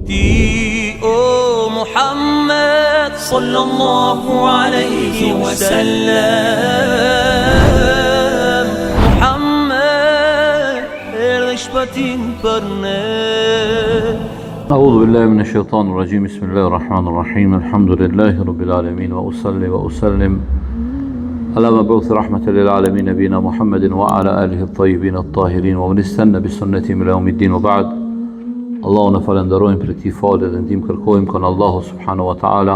ti o Muhammed sallallahu alaihi wasallam. Muhammed erdhe shpëtim për ne. أعوذ بالله من الشيطان الرجيم بسم الله الرحمن الرحيم الحمد لله رب العالمين وأصلي وأسلم على مبعوث رحمة للعالمين نبينا محمد وعلى آله الطيبين الطاهرين ومن استنى بسنتهم إلى يوم الدين وبعد. الله në falenderojmë për këtij falë dhe ndihmë kërkojmë kanë Allahu subhanahu wa taala.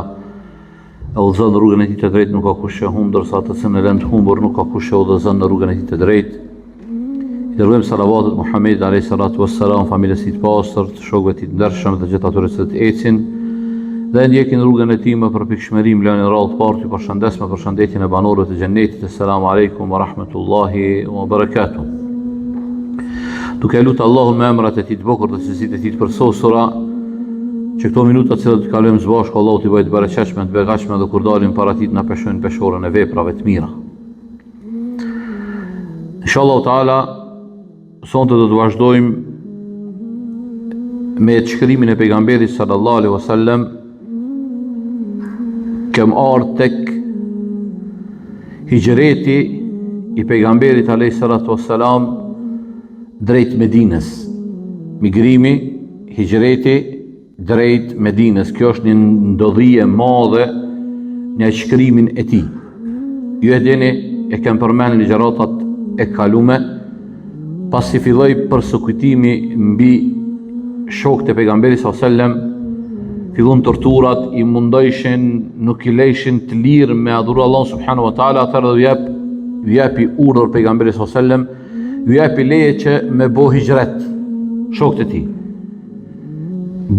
E udhëzon rrugën e tij të drejtë, nuk ka kush që humbë, ndërsa atë që lën të humbur nuk ka kush që udhëzon në rrugën e tij të drejtë. I dërgojmë salavatet Muhamedit alayhi salatu wassalam, familjes së tij të pastër, shokëve të tij të ndershëm dhe gjithë atyre që ecin dhe ndjekin rrugën e tij me përpikshmëri, lënë radhë parë, përshëndes me përshëndetjen e banorëve të xhennetit. Assalamu alaikum wa rahmatullahi wa barakatuh. Duke lutë Allahun me emrat e tij të bukur dhe cilësitë e tij të përsosura, që këto minuta që do të kalojmë së bashku Allahu t'i bëjë të bereqeshme, të begatshme dhe kur dalim para tij të na peshojnë peshorën e veprave të mira. Inshallah taala sonte do të vazhdojmë me shkrimin e pejgamberit sallallahu alaihi wasallam. Kem ardhur tek hijreti i pejgamberit alayhi salatu wassalam drejt Medinës. Migrimi, hijreti drejt Medinës. Kjo është një ndodhi e madhe në shkrimin e tij. Ju e dini, e kem përmendur në gjëratat e kalume, pasi filloi përsekuitimi mbi shokët e pejgamberit sallallahu alajhi wasallam, fillon torturat, i mundojshin, nuk i lejshin të lirë me adhuru Allah subhanahu wa taala. Atëherë do japi urdhër pejgamberit sallallahu alajhi wasallam, ju japi leje që me bo hijret shokët e tij.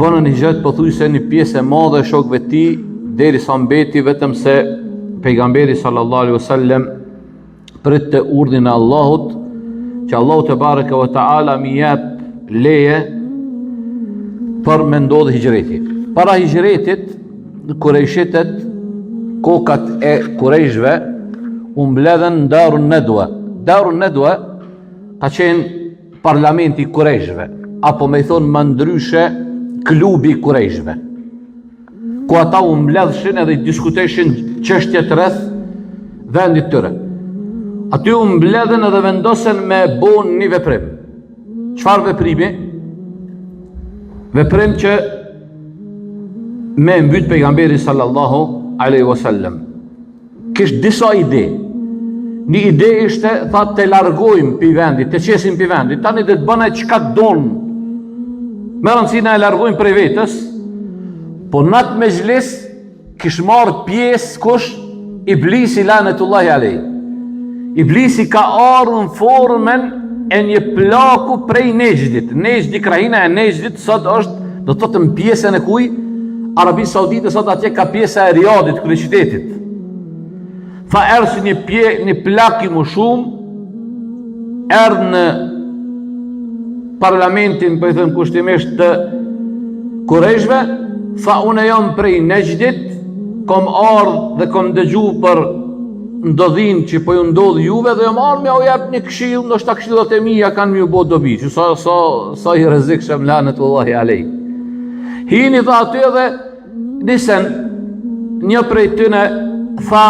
Bënën hijret pothuajse një pjesë e madhe e shokëve të tij, derisa mbeti vetëm se pejgamberi sallallahu alajhi wasallam pritte urdhin e Allahut, që Allahu te bareke ve taala mi jep leje për me ndodhë hijreti. Para hijretit, kurejshitet, kokat e kurejshve, mbledhen në Darun Nedwa. Darun Nedwa ka qenë parlamenti i kurejshve, apo me i thonë më ndryshe klubi i kurejshve, ku ata mbledhshin edhe i diskuteshin çështjet rreth vendit tyre. Aty mbledhen edhe vendosen me bon një veprim. Çfarë veprimi? Veprim që me mbyt pejgamberi sallallahu alaihi wasallam. Kish disa ide. Një ide ishte, tha, të largojmë pi vendit, të qesim pi vendit, tani dhe të bëna çka donë. Me rëndësina e largojmë prej vetës, po në atë mezhlis kish marrë pjesë kush? Iblisi lanetullahi alaihi. Iblisi ka ardhur në formën e një plaku prej Nejdit. Nejdi, krahina e Nejdit sot është, do të thotë, në pjesën e kuj? Arabi Saudite, sot atje ka pjesa e Riyadit, kryeqytetit. Tha erë një plak i më shumë, erë në parlamentin, për i thëmë kushtimisht, të kurejshve, tha unë jam prej Nejdit, kom ardhë dhe kom dëgju për ndodhin që po ju ndodh juve, dhe jam ardhë me u jep një këshill, ndoshta këshillat e mia kanë më u bë dobi, që sa i rrezikshëm lanetullahi alejhi. Hini tha aty dhe nisen një prej tyne tha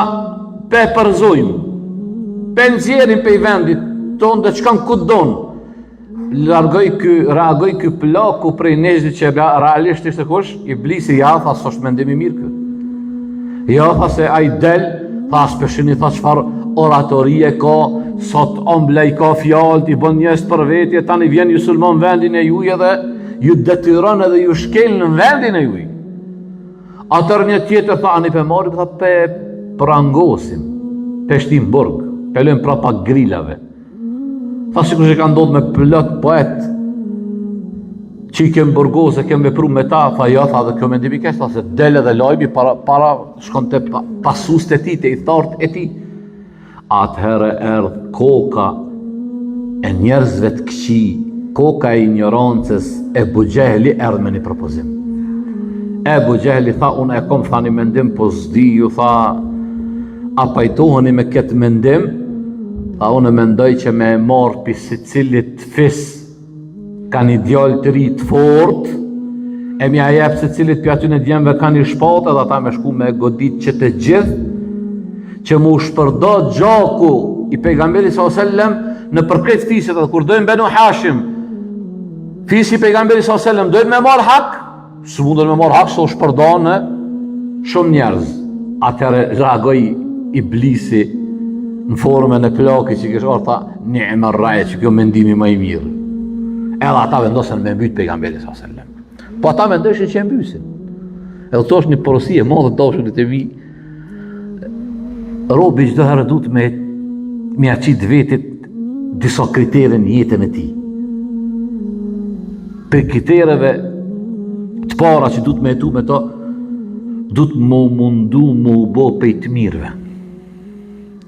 pe përzojmë, pe nxjerrim pe i vendit ton dhe çkan ku don. Reagoi ky plaku prej Nejdit që realisht ishte kush? Iblisi. Ja tha, s'është mendim i mirë kë. Ja tha se ai del, tha speshini, tha çfarë oratorie ka, sot omblej ka fjalë, i bën njerëz për vetje, tani vjen ju sulmon vendin e juaj dhe ju detyron edhe ju shkel në vendin e juaj. Atër një tjetër tha, ani pe marrim, tha pe prangosim, pe shtim burg, pe lëm prapa grilave. Tha sikur që ka ndodhur me plot poet që i kem burgoze, kem vepru me ta, tha ja, tha dhe kjo mendim i keq, tha se del edhe lajmi para shkon te pasues të tij, te i thart e tij. Atëherë erdh koka e njerëzve të këqij, koka e ignorancës. Ebu Jehli erdh me një propozim. Ebu Jehli tha, unë e kom thani mendim, po s'di, ju tha, a pajtoheni me këtë mendim? Tha, unë mendoj që me e marë për si cilit fis ka një djallë të ri të fort, e e mja jep se cilit për aty në djemve ka një shpatë edhe ata me shku me godit që të gjithë që mu shpërdo gjaku i pejgamberi s.a.s. në përkret fisit edhe kur dojnë Benu Hashim fisi pejgamberi s.a.s. dojnë me marë hak së mundën me marë hak se u shpërdo në shumë njerëz atëre reagoj iblisi në formën e plaki që kështë orta një e më raje që kjo mendimi më i mirë edhe ata vendosën me mbyt pejgamberi s.a.s. Po ata vendoshin që e mbysin edhe to është një porosi e madhe dashur të vi robi çdo herë duhet me aqit vetit disa kritere në jetën e tij. Për kritereve të para që duhet me jetu me to, duhet më mundu më u bo pej të mirëve.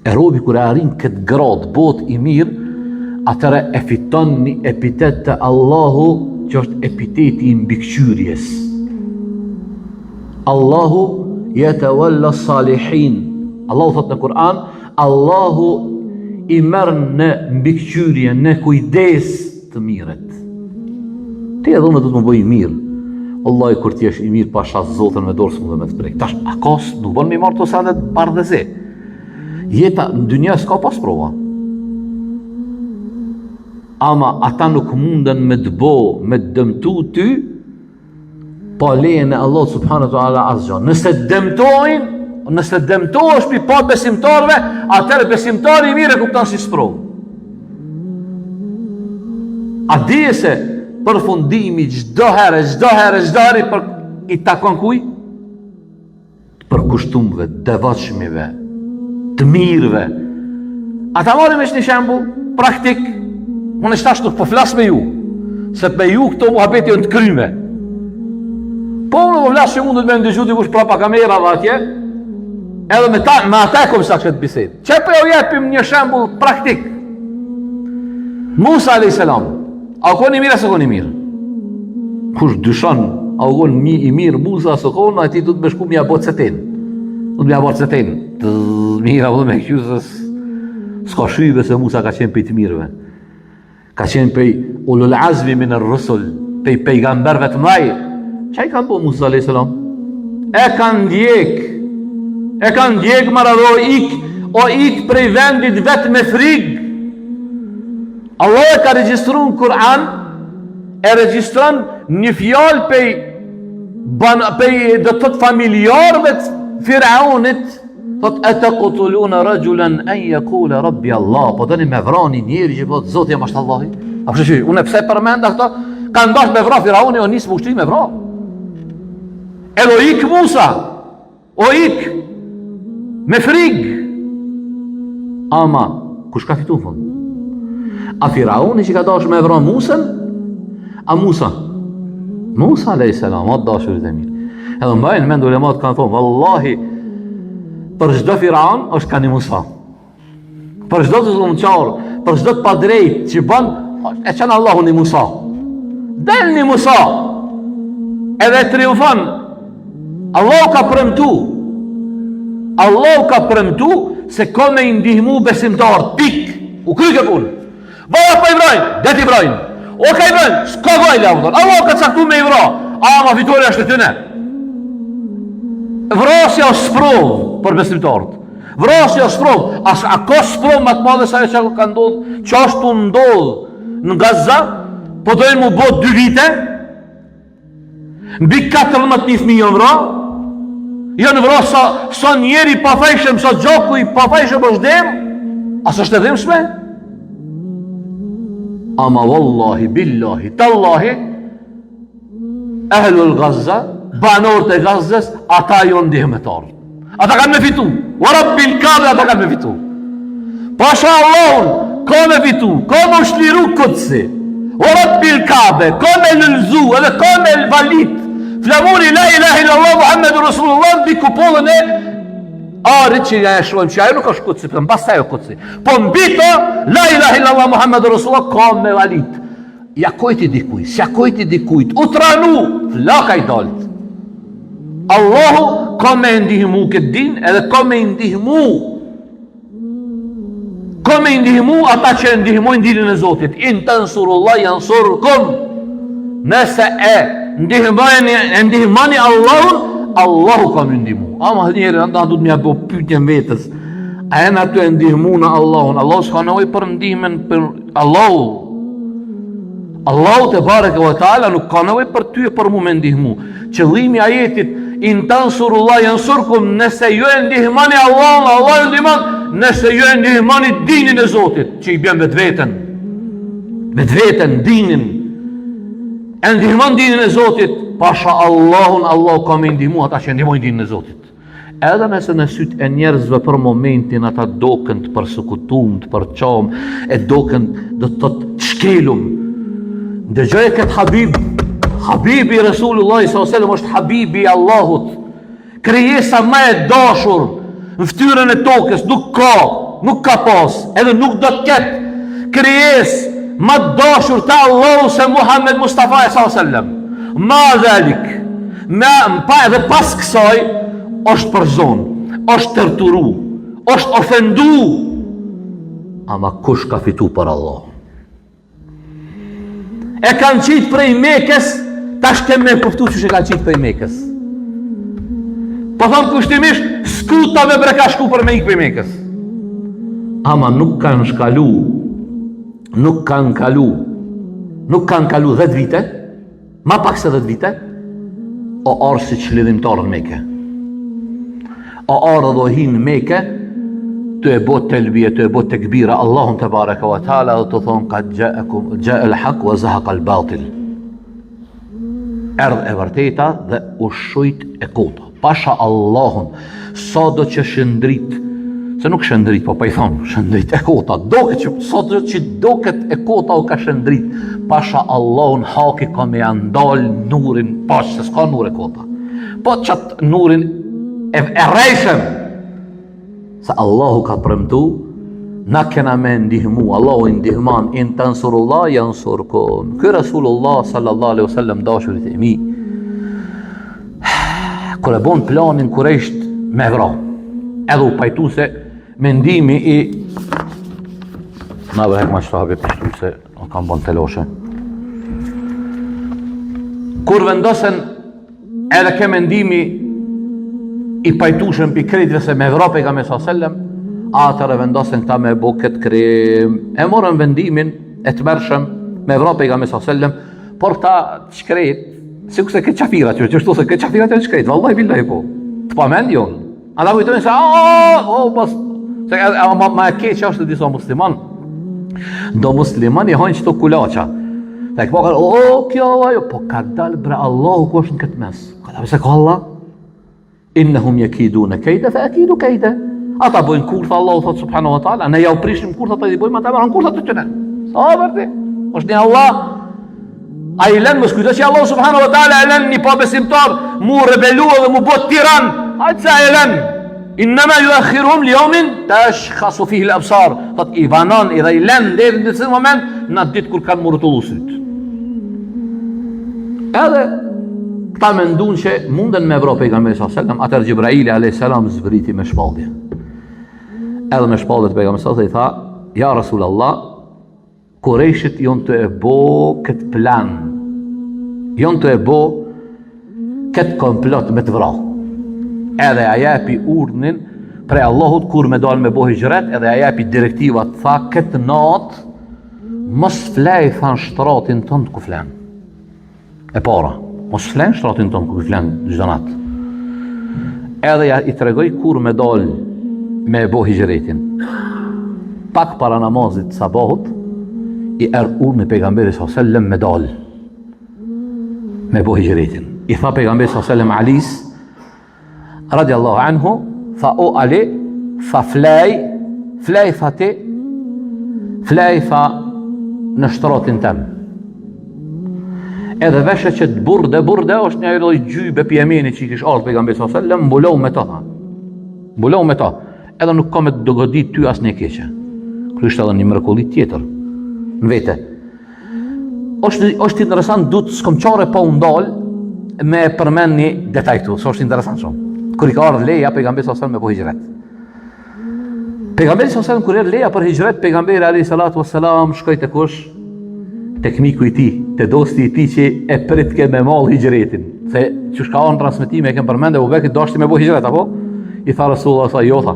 E robi kur e arrin këtë grad bot i mirë, atëre e fiton një epitet të Allahu që është epiteti i mbikëqyrjes. Allahu yatawalla salihin. Allahu thot në Kur'an, Allahu i merr në mbikëqyrje, në kujdes të mirët. Ti edhe unë du të më bëj i mirë. Wallahi kur ti jesh i mirë pasha Zotën me dorë s'mund me të prek. Tash akos nuk bën me marr to sandet bardhëzi. Jeta në dynja s'ka pas prova. Ama ata nuk munden me të bo, me të dëmtu ty, pa lejen e Allah subhanahu wa taala asgjë. Nëse dëmtohesh pi pa besimtarve, atëherë besimtari i mirë e kupton si sprov. A dije se përfundimi çdo herë për i takon kuj? Për kushtumve, devotshmive, të mirëve. Ata marrim me një shembull praktik. Unë tash nuk po flas me ju, se me ju këto muhabeti janë të kryme. Po unë po flas që mundet me ndëgju dikush prapa kamerave atje. Edhe me ata e kom sa këtë bisedë. Që po ju jepim një shembull praktik. Musa a.s. A u koni mirë a së koni mirë? Kush dyshon, a u koni i mirë Musa a së koni, a ti du të me shku mja botë setin. Du të mja botë setin. Të mirë a vëdhe me këqyzës. S'ka shyve se Musa ka qenë për të mirëve. Ka qenë për ulul azmi minë rrusul, për pejgamberve të mlaj. Që i kanë po Musa a.s. E kanë ndjek marado ik prej vendit vetë me frigë. Allah e ka regjistru në Kur'an, e regjistron një fjalë pej do të thot familjarëve të Firaunit, thot ataqtuluna rajulan an yaqula rabbi Allah, po doni me vrani njëri që po Zoti jam ashtë Allahi. A kështu unë pse përmenda këto? Kanë bash me vra Firauni o nis me ushtrim me vra. Edhe ik Musa, o ik me frig. Ama kush ka fitu fund? A Firauni që ka dashur me vra Musën? A Musa? Musa a.s. atë dashurit e mirë. Edhe mbajnë mend ulemat kanë thonë, vallahi, për çdo Firaun është ka një Musa. Për çdo të zullumçar, për çdo të padrejt që bën, e çan Allahu një Musa. Del një Musa. Edhe triumfon. Allahu ka premtu se ka me ndihmu besimtar. Pik. U kry ke punë. Vaja pa Ibrahim, det Ibrahim. O ka Ibrahim, s'ka gajle avdon. Allah ka caktu me Ibra. Ama fitoria është të tyne. Vrasja o sprov për besimtarët. Vrasja o sprov. A ka sprov më të madhe sa e që ka ndodhë, që është të ndodhë në Gaza, po dojnë mu bot 2 vite, mbi 14 milion vra, janë vra sa njeri pa fejshem, sa gjoku i pa fejshem është dem, as është edhim shme? Ama wallahi, billahi, tallahi, ehlul Gaza, banorët e Gazës, ata jonë ndihmetarë. Ata kanë me fitu. Wa rabbil Kabe, ata kanë me fitu. Pasha Allahun, ka me fitu, ka me ushliru këtësi. Wa rabbil Kabe, ka me lëlzu, edhe ka me valit. Flamuri la ilaha illallah Muhammedu Rasulullah mbi kupollën e arit që ja e shojmë, që ajo nuk është këtësi, për në basta ajo këtësi. Po mbi to, la ilaha illallah Muhammedu Rasulullah, ka me valit. Ja kojti dikujt, s'ja kojti dikujt, u tranu, flaka i dalët. Allahu ka me ndihmu këtë din, edhe ka me ndihmu ata që ndihmojnë dinin e Zotit. In tansurullah jansurkum. Nëse e ndihmani Allahun, Allahu ka më ndihmu. Ama njerë, nda du të mja bo pyetje vetës. A janë aty e ndihmu në Allahun? Allahu s'ka nevojë për ndihmen për Allahu. Allahu te bareke ve taala nuk ka nevojë për ty e për mu me ndihmu. Qëllimi i ajetit in tansurullah yansurkum, nëse ju e ndihmani Allahun, Allah ju ndihmon, nëse ju e ndihmani dinin e Zotit, që i bën vetveten dinin. E ndihmon dinin e Zotit, pasha Allahun, Allahu ka me ndihmu ata që ndihmojnë dinin e Zotit. Edhe nëse në sytë e njerëzve për momentin ata doken të përsekutum, të përqam, e doken do të të shkelum. Ndëgjoj këtë Habibi Resulullah s.a.s. është Habibi i Allahut. Krijesa më e dashur në fytyrën e tokës, nuk ka pas, edhe nuk do të ketë krijesë më të dashur te Allahu se Muhammed Mustafa s.a.s. Ma dhalik, edhe pas kësaj, është përzon, është tërturu, është ofendu. Ama kush ka fitu për Allah? E kanë qitë prej Mekës, tash kemë me kuptu që kanë qitë prej Mekës. Po thonë kushtimisht, skutave bre ka shku për me ikë prej Mekës. Ama nuk kanë shkalu, nuk kanë kalu 10 vite, ma pak se 10 vite, o arë si që lidhimtarë në Mekë. O arë dhe hinë në Mekë, të e bot të lbije, të e bot të këbira Allahun të baraka wa ta'ala, dhe të thonë ka gja el haq wa zahaq al batil. Erdh e vërteta dhe u shujt e kota. Pasha Allahun, sa do që shëndrit, se nuk shëndrit, po pa i thonë, shëndrit e kota, sa do që doket e kota u ka shëndrit, pasha Allahun haki ka me andal nurin, pasha se s'ka nur e kota. Po qatë nurin e rejshem, se Allahu ka premtu, na kena me ndihmu, Allahu ndihman, in tansurullah yansurkum. Ky Rasulullah sallallahu alaihi wasallam dashurit e mi, kur e bon planin Kurejsht me vra, edhe u pajtu se mendimi i na vërhek ma shtabe pështu se o kam bon teloshe. Kur vendosen edhe ke mendimi i pajtushëm për kreditve se me vra pejgamberi sallallahu alaihi wasallam, atër e vendosen këta me bo këtë krim, e morën vendimin e të mërshëm me vra pejgamberi sallallahu alaihi wasallam, por ta shkret, si kuse këtë qafirat, që shtu se këtë qafirat e shkret, vallahi billahi po, të pa mend jonë. Ata kujtojnë se, ma e keqë është të disa musliman, do musliman i hajnë qëto kulaqa, dhe këpa kërë, kjo ajo, po ka dalë bre Allahu ku është në këtë mes, ka se ka Allah, innehum yakiduna kejde, fe akidu kejde. Ata bojnë kurtha, Allahu thot subhanahu wa ta'ala, ne ja u prishim kurtha të i bojmë, ata marën kurtha të qëne. Sa vërti? është një Allah. A i lenë më skujtë që Allah subhanahu wa ta'ala e lenë një pabesimtar mu rebelu dhe mu bot tiran. A i ca e lenë. Innama ju akhirum li jomin të është khasu fihi l'absar. Thot i vanon i dhe i lenë dhe në të moment në ditë kur kanë murutullu syt. Edhe ta mendun që munden me vro pejgamberi sallallahu alaihi wasallam, atër Gjibraili alayhis salam zbriti me shpallje. Edhe me shpallje të pejgamberit sallallahu alaihi wasallam i tha: "Ja Rasulallah, Kurejshit jonë të e bo këtë plan, jonë të e bo këtë komplot me të vra." Edhe a japi urdhnin prej Allahut kur me dalë me bo hijret, edhe a japi direktivat, tha këtë natë mos flej than shtratin tënd ku flen. E para, mos flen shtratin tënd ku flen çdo natë. Edhe ja i tregoj kur me dalë me bo hijretin. Pak para namazit sabahut i urdhni pejgamberi sallallahu alaihi wasallam me dalë me bo hijretin. I tha pejgamberi sallallahu alaihi wasallam Alis radiallahu anhu, tha o Ali, tha flej tha ti, flej tha në shtratin tem. Edhe veshe që të burde është një loj gjybe pjemeni që i kish ardhë pejgamberi sallallahu alaihi wasallam, mbulohu me ta, tha. Mbulohu me ta. Edhe nuk ka me të dogodit ty as një keqe. Kërështë edhe një mrekullit tjetër në vete. Është interesant, du të s'kom qare pa undal me përmen një detaj këtu, so është interesant shumë. Kër i ka ardhë leja, pejgamberi sallallahu alaihi wasallam me po hijret. Pejgamberi sallallahu alaihi wasallam kur erë leja për hijret, pejgamberi alayhi salatu wassalam shkoj të kush? tekniku i tij, te dosti i tij që e pritke me mall hijretin. Se që shka on transmetime e kem përmend Abu Bekri dashti me bëj hijret apo? I tha Rasulullah sa jo tha.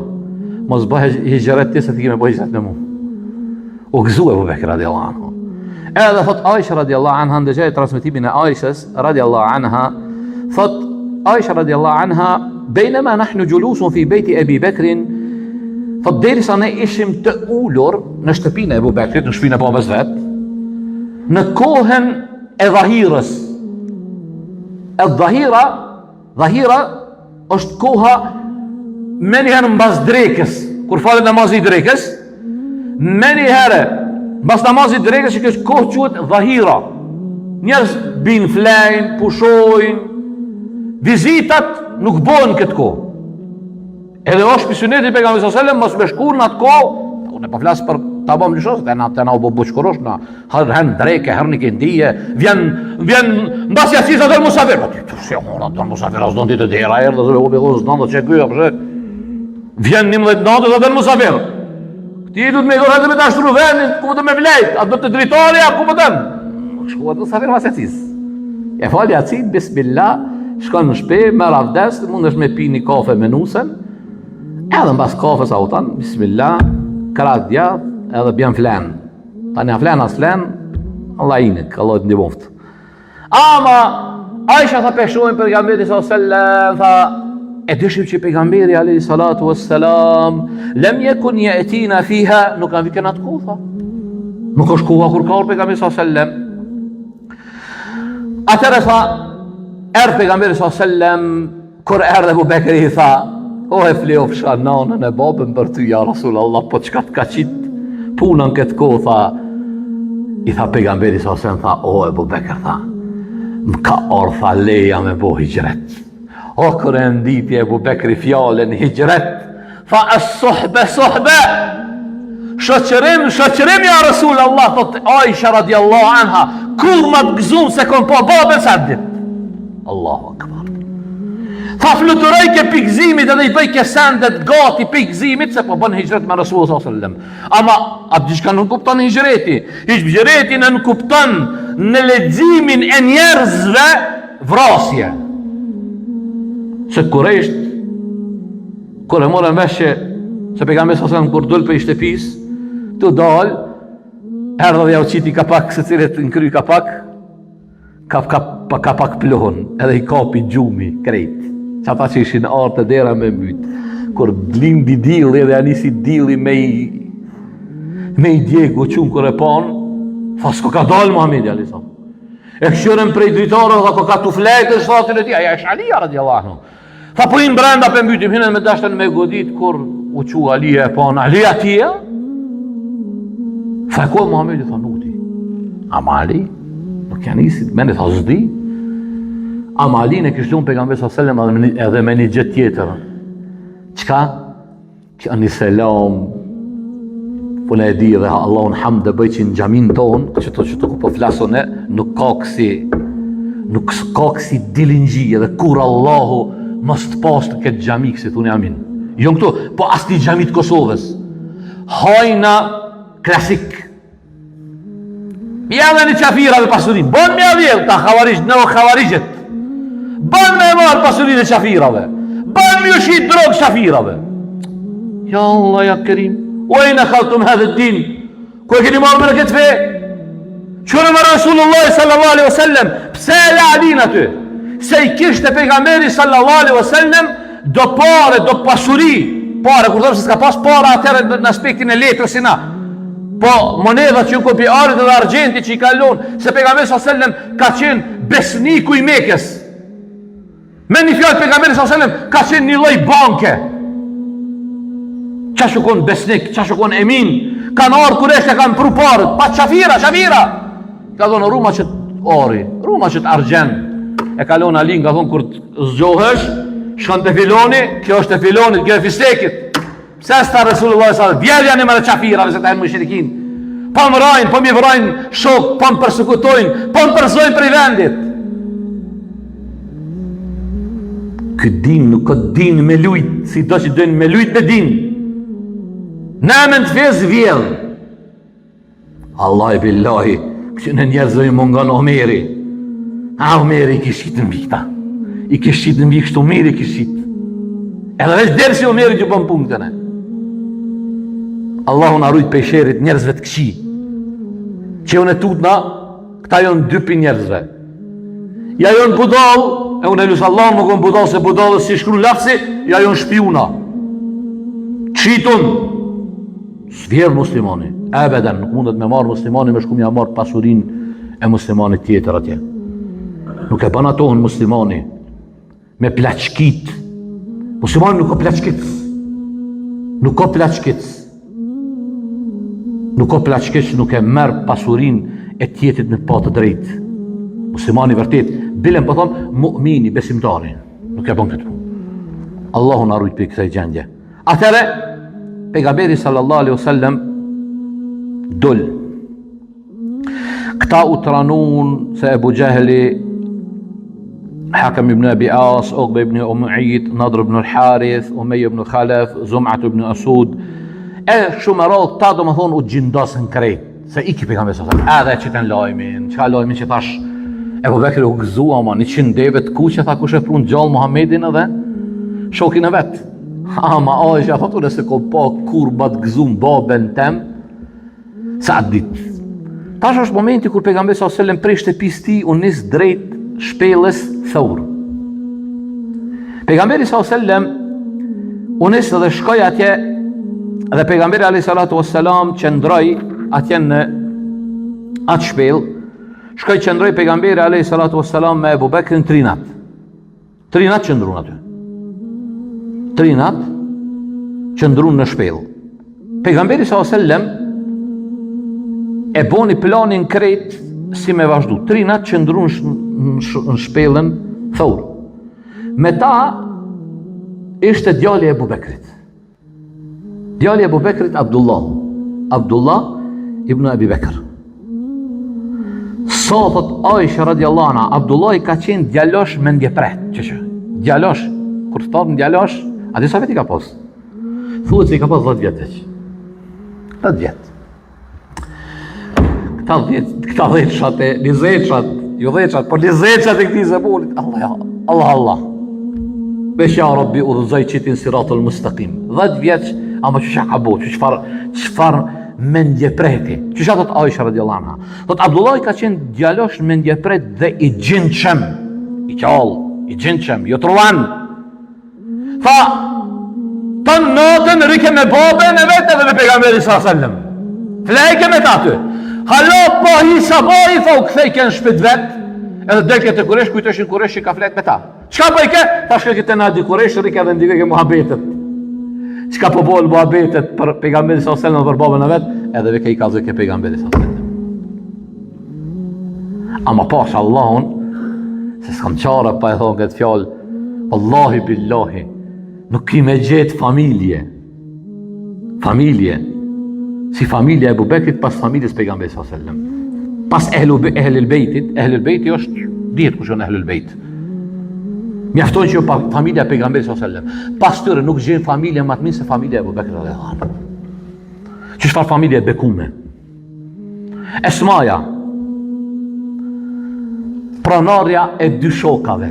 Mos bëj hijret ti se ti ke me bëj hijret me mua. U gëzu Abu Bekri radiallahu anhu. Edhe thot Aisha radiallahu anha ndëgjaj transmetimin e Aishës radiallahu anha, thot Aisha radiallahu anha بينما نحن جلوس في بيت أبي بكر thot derisa ne ishim të ulur në shtëpinë e Abu Bekrit, në shtëpinë e babës vet, në kohën e dhahirës. E dhahira është koha me njëherë mbas drekës, kur falet namazi i drekës, me njëherë mbas namazi i drekës që kjo kohë quhet dhahira. Njerëz bin flejnë, pushojnë, vizitat nuk bëhen këtë kohë. Edhe është për sunet i pejgamberit sallallahu alajhi wasallam mos me shku në atë kohë. Unë po flas për ta bëm lëshos, te na u buçkurosh na herën dreke, herën këndije, vjen mbas jasisa del musafir. Si ora don musafir as don ditë dera erdhë dhe u bëgos don të çekyja pse. Vjen 11 natë dhe del musafir. Ti duhet me dorë me dashtru vendin, ku do me vlejt, a do të drejtori apo po dëm. Shkuat do musafir mas jasis. E fali aci bismillah, shkon në shtëpi, merr avdes, mundesh me pi një kafe me nusen. Edhe mbas kafës autan, bismillah, krat djath, edhe bjen flen. Tani a flen as flen, Allah inik, Allah të ndihmoft. Ama Aisha tha peshojnë pejgamberi sallallahu alaihi wasallam, tha e dishim që pejgamberi alayhi salatu wassalam lam yakun yatina fiha, nuk kanë vikën atë kohë. Nuk është koha kur ka pejgamberi sallallahu alaihi wasallam. Atëherë tha, pejgamberi sallallahu alaihi wasallam kur erdhi Abu Bekri i tha, o e fleofsha nanën e babën për ty, ja Rasulallah, po çka të ka qit punën këtë kohë, tha, i tha pejgamberi sa sen, tha, o Abu Bekr, tha, më ka ortha leja me bo hijret. O kërë e nditi Abu Bekri fjallën hijret, tha, as-suhbe, shoqërim, ja Rasulallah, thot Aisha radiallahu anha, kur ma të gëzum se kon po babën sa dit. Allahu akbar. Tha fluturoj ke pikëzimit edhe i bëj ke sendet gati pikëzimit se po bën hijret me Rasulullah sallallahu alaihi wasallam. Ama atë diçka nuk kupton hijreti. Hijreti nuk kupton në leximin e njerëzve vrasje. Se Kurejsht kur e morën vesh se pejgamberi sallallahu alaihi wasallam kur dol për shtëpis, tu dal, erdha dhe ja u qiti kapak se cilët në kry kapak plohon, edhe i kapi gjumi krejt. Që ata që ishin artë të dera me mytë, kur lindi dili dhe anisi dili me i djegu qumë kër e panë, fa s'ko ka dalë Muhamedi alisam. E këshyren prej dritarën dhe ko ka të flejtë në shtatin e ti, aja është Alija radiallahu. Tha po inë brenda për mbytim, hinën me dashtën me godit, kur u që Alija e panë, Alija tia? Tha e kohë Muhamedi, tha nuti. Ama Ali, nuk janë isit, mene tha zdi. Ama Ali në kishtë unë pejgamberi sallallahu alaihi wasallam edhe me një gjë tjetër. Qka? Që një selam, punë e di dhe Allahun hamd dhe bëj që në gjamin tonë, që të ku po flasone, nuk ka kësi dilingji edhe kur Allahu mos të pastë këtë gjami kësi thunë amin. Jo në këtu, po as një gjami të Kosovës. Hajna klasik. Ja dhe një qafirave pasurin, bon me avjel, ta khavarisht, në khavarishet. Ban me marë pasurin e qafirave, ban me ushit drogë qafirave. Ja Allah, ja Kerim, ojnë e khaltum hadhe din, ku e keni marë me në këtë fe? Qërë me Rasulullah sallallahu alaihi wasallam, pse e la adin aty? Se i kishte pejgamberi sallallahu alaihi wasallam do pare, do pasuri, pare, kur dhëmë se s'ka pas pare atërë në aspektin e letrës si na. Po monedha që në kopi arit dhe argenti që i kalon, se pejgamberi sallallahu alaihi wasallam ka qenë besniku i Mekës. Me një fjallë pejgamberi sallallahu alaihi wasallam ka qenë një lloj banke. Qa shukon besnik, qa shukon emin, kanë orë Kurejsht e kanë pru parët, pa qafira. Ka thonë ruma që të ori, ruma që të argjen. E kalon Ali, ka thonë kur të zgjohesh, shkon të filoni, kjo është të filonit, kjo e fistekit. Pse s'ta Resulullah sallallahu alaihi wasallam, vjerë janë me të qafirave se ta e në mushrikin. Po më rajnë, po më vrajnë shok, po më persekutojnë, po më përzojnë për i vendit. Këtë din nuk këtë din me lujt, si do që dojnë me lujt me din. Në me në të fez vjellë. Allah i billahi, Kështu në njerëzve i mungon Omeri. Omeri i kishit në bikta. I kishit në bik, shtu Omeri i kishit. Edhe veç derë si Omeri që bën punë këtëne. Allahu na rujt pej sherit njerëzve të këqi. Që unë e tutna, këta jonë dypi njerëzve. Ja jonë budal, e unë e lusë Allah më konë budal, se budalës si shkru laksi, ja jonë shpiuna. Qitun. Svjerë muslimani. Ebeden, nuk mundet me marë muslimani, me shku mja marë pasurin e muslimani tjetër atje. Nuk e bën atohën muslimani me plaçkit. Muslimani nuk ka plaçkit. Nuk ka plaçkit. Nuk ka plaçkit, nuk e merë pasurin e tjetit me pa të drejt. Muslimani vërtet, bilen po thonë, mu'mini, besimtari. Nuk e bën këtë punë. Allahu na rujt për kësaj gjendje. Atëre, pejgamberi sallallahu alaihi wasallam dul. Këta u tranun se Ebu Gjehli, Hakem ibn Abi As, Uqbe ibn Umayyid, Nadr ibn al-Harith, Umej ibn Khalaf, Zum'at ibn Asud, e shumë rrallë ta do më thonë u gjindasën krejt, se iki pejgamberi sallallahu alaihi wasallam, edhe që të në lajmin, që ka lajmin që thash, Ebu Bekri u gëzua ma, 100 deve të kuqe, tha kush e prun gjallë Muhammedin edhe, shokin e vetë. Ama Aisha thotë nëse ko pa kur bat gëzum baben tem, sa ditë. Tash është momenti kur pejgamberi sallallahu alaihi wasallam prej shtëpisë tij u nis drejt shpellës Thawr. Pejgamberi sallallahu alaihi wasallam u nis dhe shkoi atje dhe pejgamberi alayhi salatu wassalam qëndroi atje në atë shpellë. Shkoi qëndroi pejgamberi alayhi salatu wassalam me Abu Bekrin 3 natë. 3 natë qëndruan aty. 3 natë qëndruan në shpellë. Pejgamberi sallallahu alaihi wasallam e boni planin krejt si me vazhdu. 3 natë qëndruan në shpellën Thawr. Me ta ishte djali e Abu Bekrit. Djali e Abu Bekrit Abdullah ibn Abi Bekr. Sa thot Aisha radiallahu anha, Abdullah i ka qenë djalosh me ndjepret. Djalosh, kur të thotë djalosh, a di sa vjet i ka pas? Thuhet se i ka pas 10 vjet. 10 vjet. Këta 10 shate, 20 shat, jo 10 shat, por 20 shat e këti zebolit. Allah. Vesh ja Rabbi udhëzoj qitin siratul mustaqim. 10 vjeç, ama që shaka bo, qëfar mendjepreti. Që shaka thot Aisha radiallahu anha. Thot Abdullah i ka qenë djalosh mendjepret dhe i gjinqem. I qall, i gjinqem, jo truan. Tha, të natën rike me babën e vetë dhe me pejgamberi sallallahu alaihi wasallam. Flejke me ta ty. Halo po hi sabaj, tha u kthejke në shpit vetë, edhe delke të Kuresh, kujtëshin Kuresh që ka flet me ta. Qka bëjke? Ta shkëke të nadi Kuresh, rike dhe ndiveke muhabetet. Qka po bolë muhabetet për pejgamberi sallallahu alaihi wasallam për babën e vetë, edhe veke i ka zëke pejgamberi sallallahu alaihi wasallam. Ama pash Allahun, se s'kam qara pa e thonë këtë fjallë, Wallahi billahi, nuk kime gjetë familje, si familja e Abu Bekrit pas familjes pejgamberit sallallahu alaihi wasallam. Pas ehlul bejti është dihet kush janë ehlul bejt. Mjafton që jo familja e pejgamberit sallallahu alaihi wasallam. Pas tyre nuk gjen familje më të mirë se familja e Abu Bekrit radhiyallahu anhu. Çfarë familje e bekume? Esmaja, pronarja e 2 shokave.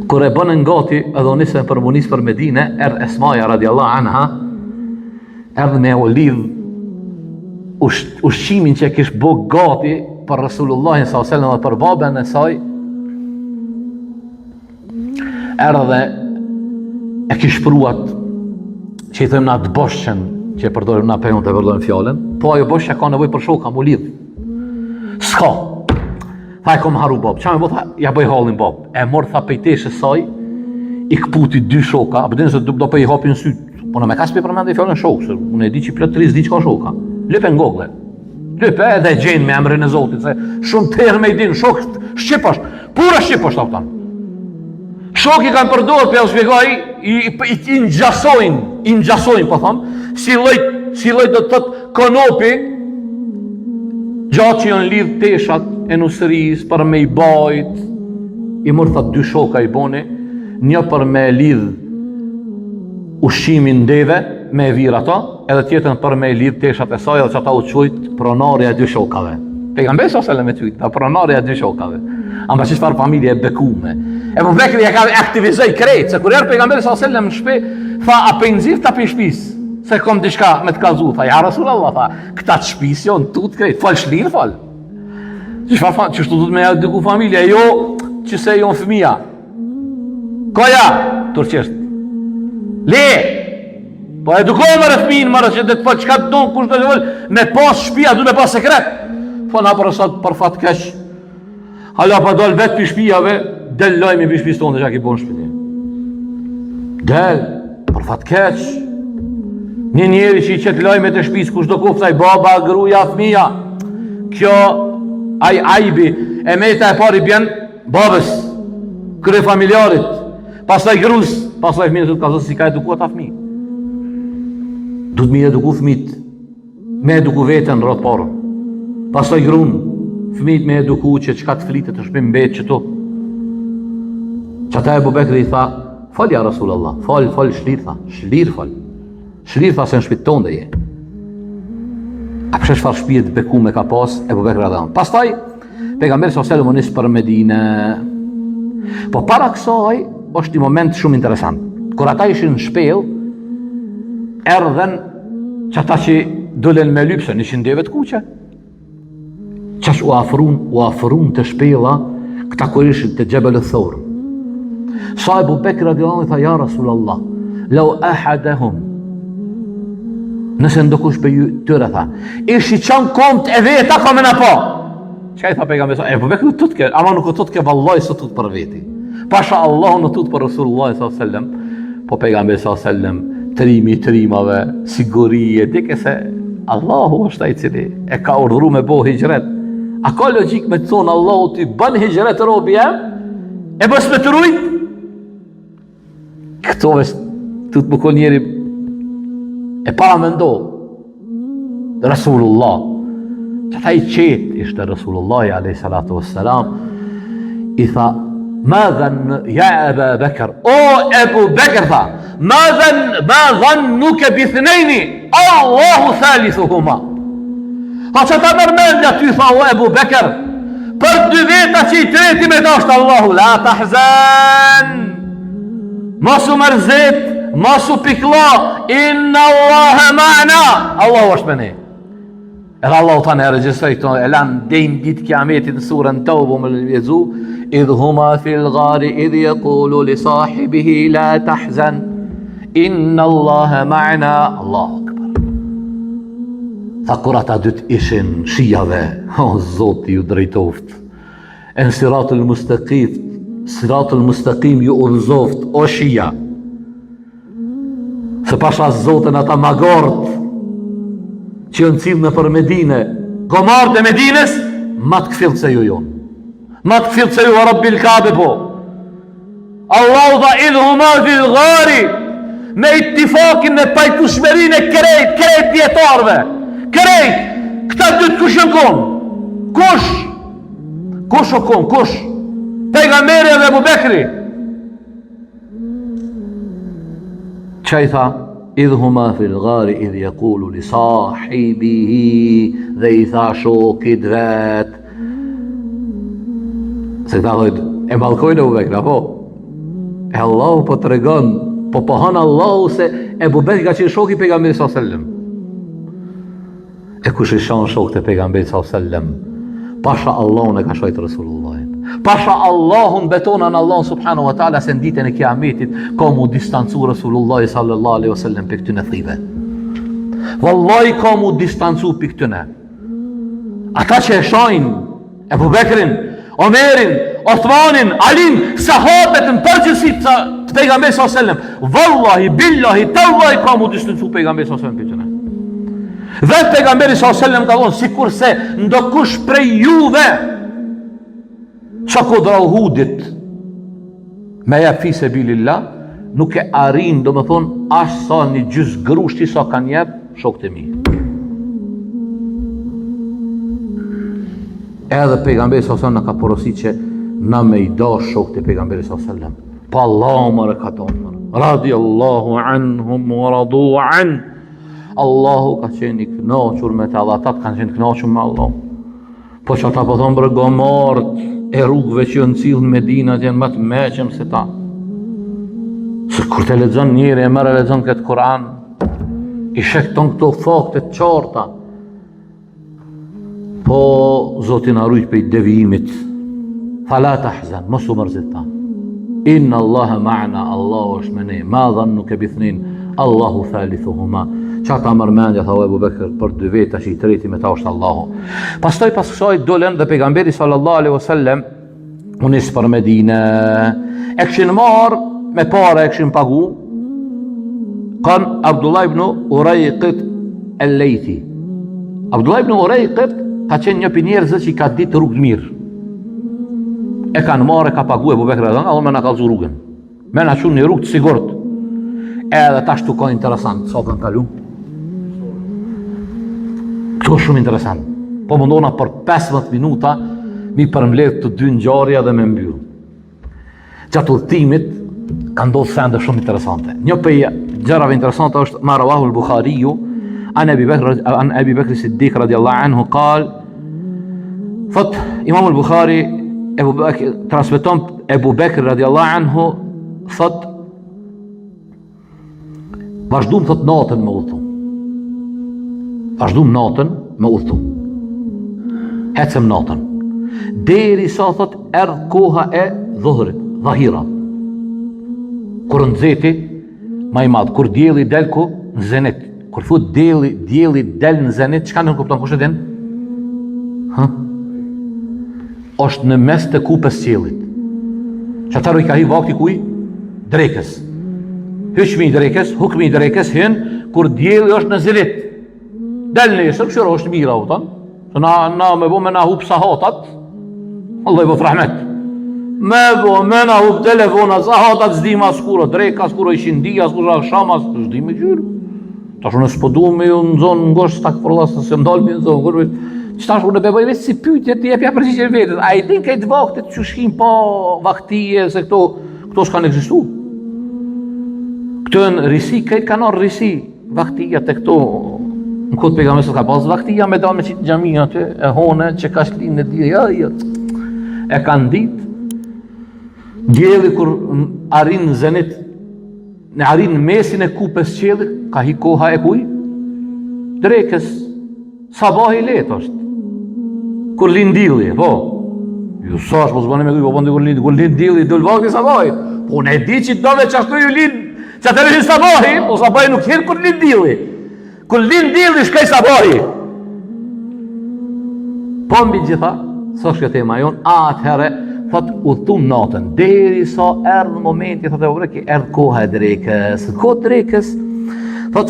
Kur e bënën gati edhe nisën për munis për Medine, erdh Esmaja radhiyallahu anha, erdh me u lidh ushqimin që kish bë gati për Resulullahin sallallahu alaihi wasallam dhe për babën e saj. Erdh dhe e kish pruat që i thëmë na të boshqen që e përdorim na pejon të vërdojmë fjallën, po ajo boshqe ka nevoj për shoka mu lidh. S'ka. Tha e kom haru bab, qa me bo tha, ja bëj halin bab. E mor tha pejteshe saj, i këputi 2 shoka, a përdin se do për i hapin syt. Po në me kas për përmend e fjallën shokë, se unë e di që i plët 30 di që ka shoka. Lype në gogle. Lype edhe gjenë me emrin e Zotit, se shumë tërë me i din, shokë shqipasht, pura shqipasht apëtan. Shokë i kanë përdojë, për ja u shpjegoj, i ngjasojnë, po thamë, si lloj do të thotë konopi, gjatë që janë lidh teshat e nusërisë për me i bajt, i mërë tha 2 shoka i boni, një për me lidh ushqimin deve, me e vir ato, edhe tjetën për me lidh teshat e saj, edhe që ata u qujt pronarja e dy shokave. Pejgamberi s.a.s. e qujt, ta pronarja e dy shokave. Amba që çfarë familje e bekume. Ebu Bekri ja ka aktivizoj krejt, se kur erë pejgamberi s.a.s. në shpe, tha, a pe nxirr ta pe shpis, se kom diçka me të kallzu, tha, ja Rasulullah, tha, këta të shpis jo në tut krejt, fal shlirë, fal. Qështu du të me eduku familja, jo që se jo në fëmija. Koja, turqesht. Le, po edukojë më rëfmin, më rëfmin, që dhe të fal, qëka të donë, kush të vëllë, me pas shpia, du me pas sekret. Po na për asat për fat keq. Hala pa dal vetë për shpijave, del lojmi për shpijës tonë dhe që a ki bon shpijë. Del, për fat keq. Një njeri që i qëtë lojme të shpijës, kush do koftaj, baba, gruja, fëmija. Kjo, ajbi, e meta e pari bjen babës, kërë familjarit, pasaj grus, pasaj fëmijët të të kazës si ka eduku ata fëmijë. Du të mi eduku fëmijët, me eduku vetën rrët parën. Pasaj grunë, fëmijët me eduku që qka të flitet të shpim betë që to. Që ata Ebu Bekri i tha, fal ja Rasulallah, fal, shlir tha, shlir tha se në shpit tonë dhe je. A përshesh farë shpijet beku me ka pas Ebu Bekri radhiyallahu anhu. Pastaj, pejgamberi s.a.s. më nis për Medinë. Po para kësaj, është një moment shumë interesant. Kur ata ishin në shpellë, erdhen që ata që dolen me lypse, ishin deve të kuqe. Qash u afrun të shpella, këta kur ishin të Jebel Thawr. Sa Ebu Bekri radhiyallahu anhu i tha, ja Rasulallah, lau ahadahum, nëse ndokush për ju tëre tha, ishi qanë komt e veta ka me në po. Qka i tha pejgamberi, Ebu Bekri të tutke, ama nuk të tutke vallaj së tut për veti. Pasha Allah në tut për Rasulullah s.a.s. Po pejgamberi s.a.s. Trimave, sigurije, dike se Allahu është ai cili e ka urdhru me bo hijret. A ka logik me të thonë Allahu ty bën hijret robi e bës me të rujt? Këto vesh të të bukon njeri e para me ndo Rasulullah që ta i qetë ishte Rasulullah a.s. i tha ma dhan ja Ebu Bekr, o Ebu Bekr tha, ma dhan nuke bithnejni Allahu thalithuhuma. Ha që ta mërmendja ty tha o Ebu Bekr, për dy veta që i treti me dashtë Allahu, la tahzan, mosu mërzit, mosu pikla, inna Allahe ma'na, Allahu është me ne. Edhe Allahu ta ne regjistoj këto e lanë dejnë ditë kiametit në surën Tawbah më lëvjezu, idh huma fil ghari idh yaqulu li sahibihi la tahzan inna Allahe ma'na. Allahu akbar. Tha kur ata dytë ishin shijave, o Zoti ju drejtoft, e në siratul mustaqim ju udhëzoft, o shija, se pasha Zotën ata magort që jënë cilë në për Medine, gomarët e Medines, ma të këfilë se ju jonë. Ma të këfilë se ju a Rabbil Kabe po. Allahu dha idhë huma fil ghari, me ittifakin me pajtushmerin e krejt djetarve. Krejt, këta dytë kush jënë konë? Kush? Kush o konë? Kush? Pejgamberi dhe Ebu Bekri. Qa i tha? Idh huma fil ghari idh yaqulu li sahibihi, dhe i tha shokit vet. Se këta dhojt, e balkojnë Ebu Bekri, apo? E Allahu po të regon, po pohon Allahu se Ebu Bekri ka qenë shoki pejgamberi s.a.s. E kush i shanë shok të pejgamberi s.a.s. Pasha Allahun e ka shojtë Rasulullahin. Pasha Allahun betonan Allahun subhanahu wa ta'ala se në ditën e kiametit ka mu distancu Rasulullahi sallallahu alaihi wasallam për këtëne thive. Wallahi ka mu distancu për këtëne. Ata që e shojnë Ebu Bekrin, Omerin, Othmanin, Alin, sahabet në përgjësit të pejgamberi s.a.s. Wallahi, billahi, tallahi ka mu distancu pejgamberi s.a.s. për këtëne. Vetë pejgamberi s.a.s. ka thonë, si kurse ndokush prej juve që kodra Uhudit me jep fi se bilillah, nuk e arin, do me thonë, ashtë sa një gjysë grushti sa kanë jep shokët e mi. Edhe pejgamberi s.a.s. në ka porosit që na me i da shokët e pejgamberi s.a.s. Pa Allah më rëkatonë, radiallahu anhum wa radu an. Allahu ka qenë i kënaqur me ta, dhe ata kanë qenë kënaqur me Allah. Po që ata po thonë për gomarët e rrugëve që janë cilën Medinat janë më të meqëm se ta. Se kur të lexon njëri e merr e lexon këtë Kur'an, i shekton këto fakte të qarta. Po Zoti na ruaj prej devijimit. Fala tahzan, mos u mërzita. Inna Allaha ma'ana, Allahu është me ne. Ma dhannuka bithnin, Allahu thalithuhuma. Çata mërmendja tha Abu Bekr për dy veta që i treti me ta është Allahu. Pastaj pas kësaj dolen dhe pejgamberi sallallahu alaihi wasallam u nis për Medinë. E kishin marrë me para, e kishin pagu. Kan Abdullah ibn Urayqit al-Laythi. Abdullah ibn Urayqit ka qenë një njerëz që i ka ditë rrugë mirë. E kanë marrë, ka pagu Abu Bekr radhiyallahu anhu, me na kallzu rrugën. Me na çon në rrugë të sigurt. Edhe tash tu ka interesant, sa kanë kalu. Këto është shumë interesant. Po mundona për 15 minuta mi përmbledh të dy ngjarja dhe me mbyll. Gjatë udhëtimit ka ndodhur sende shumë interesante. Një prej gjërave interesante është ma rawahu al-Bukhariu an Abi Bakr Siddiq radiyallahu anhu قال thot Imam al-Bukhari transmeton Abu Bakr radiyallahu anhu thot vazhdum thot natën me udhëtim. Vazhdum natën me udhëtim. Hecëm natën. Deri sa thot erdh koha e dhuhrit, dhahira. Kur nxehti më i madh, kur dielli del ku në zenit. Kur fut dielli del në zenit, çka nuk kupton kush e din? Është në mes të kupës qiellit. Çfarë i ka hi vakti kuj? Drekës. Hukmi i drekës hyn kur dielli është në zenit. Del nesër, kështu është mira u thon. Se na me bo me na hub sahatat. Allah i bëf rahmet. Me bo me na hub telefona sahatat s'di ma skuro dreka, skuro ishin dia, skuro shamas, s'di me gjyrë. Tash unë s'po du me ju në zonë ngosht stakfurullah se m'dalmi në zonë ngosht. Qëtash unë beboj vetë si pyetje të jepja përgjigje vetët. A i din këtë vaktet që shkim pa vaktije se këto s'kanë ekzistu. Këto e në risi, këtë kanë orë risi. Vaktija të këto, në këtë pejgamberi ka pas vaktija me dalë me qitë gjamia aty, e hone që ka shlinë në dhije, e kanë ditë. Djeli kur arrin në zenit, në arrin në mesin e kupës qelit, ka hi koha e kuj? Drekës, sabahi letë është. Kur lind dielli, po. Ju sa është mos bëni me kuj, po bëndi kur lind dielli, dul vakti sabahi. Po ne di që dove qashtu ju lind, që atër lind sabahi, po sabahi nuk hirë kur lind dielli. Kur lind dielli, shkaj sabahi. Po mbi gjitha, sa është kjo tema jon, atëherë, thot udhtum natën, deri sa erdhë momenti, thot e ubreki, erdhë koha e drekës. Kohë drekës, thot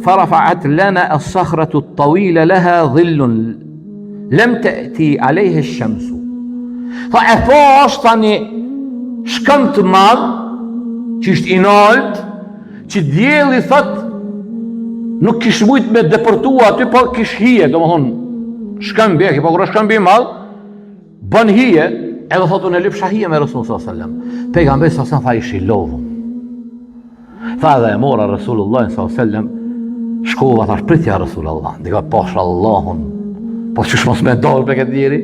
فرفعت لنا الصخرة الطويلة لها ظل لم تأتي عليها الشمس. فأفاش tani shkëm të madh që ishtë i nalt, që dielli thot nuk kish mujt me deportua aty, po kish hije, do më thonë shkëmbi, po kur është shkëmbi madh, bën hije, edhe thot unë e lypsha hije me Rasul s.a.s. Pejgamberi s.a.s. tha ishi lodhëm. Tha dhe e mora Rasulullah s.a.s. Shkova, thash pritja Rasulullah, ndika pasha Allahun, po qësh mos me dalë për këtë njeri?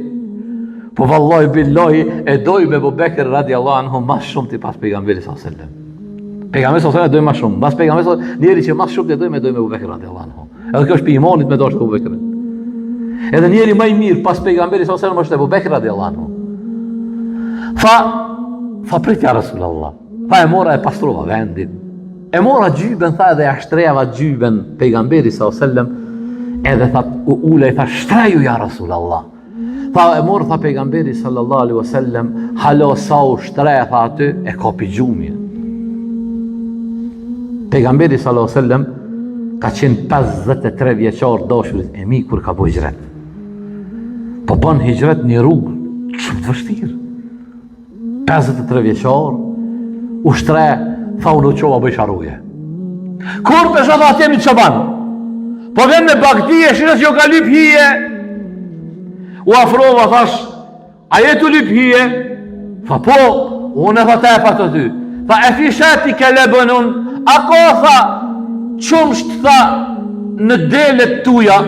Po vallahi billahi e doj me Abu Bekr radiallahu anhu mas shumë ti pas pejgamberi s.a.s. Pejgamberi s.a.s. doj mas shumë, pas pejgamberi s.a.s. njeri që mas shumë ti doj me Abu Bekr radiallahu anhu. Edhe kjo është për imanit me dashur Abu Bekr. Edhe njeri më i mirë pas pejgamberi s.a.s. është Abu Bekr radiallahu anhu. Tha pritja Rasulullah, tha e mora e pastrova vendin. E mora gjyben, tha edhe ashtreva gjyben pejgamberi s.a.s. Edhe tha u ule, tha shtreju ja Rasulallah. Tha e mora, tha pejgamberi sallallahu alaihi wasallam, halo sa u shtreja, tha aty, e kapi gjumje. Pejgamberi sallallahu alaihi wasallam ka qenë 53 vjeqar dashurit e mi kur ka bo hijret. Po bën hijret një rrugë shumë të vështirë. 53 vjeqar, u shtreja, tha unë qova bëjsha rruje. Kur të shotë atje një qëban, po vjen me bagdije, shirës jo ka lyp hije, u afrova, thash, a jetu lyp hije? Tha po, unë e tha te e pa të ty. Tha e fi shati ke lebënun, ako tha, qumsht tha në delet tuja,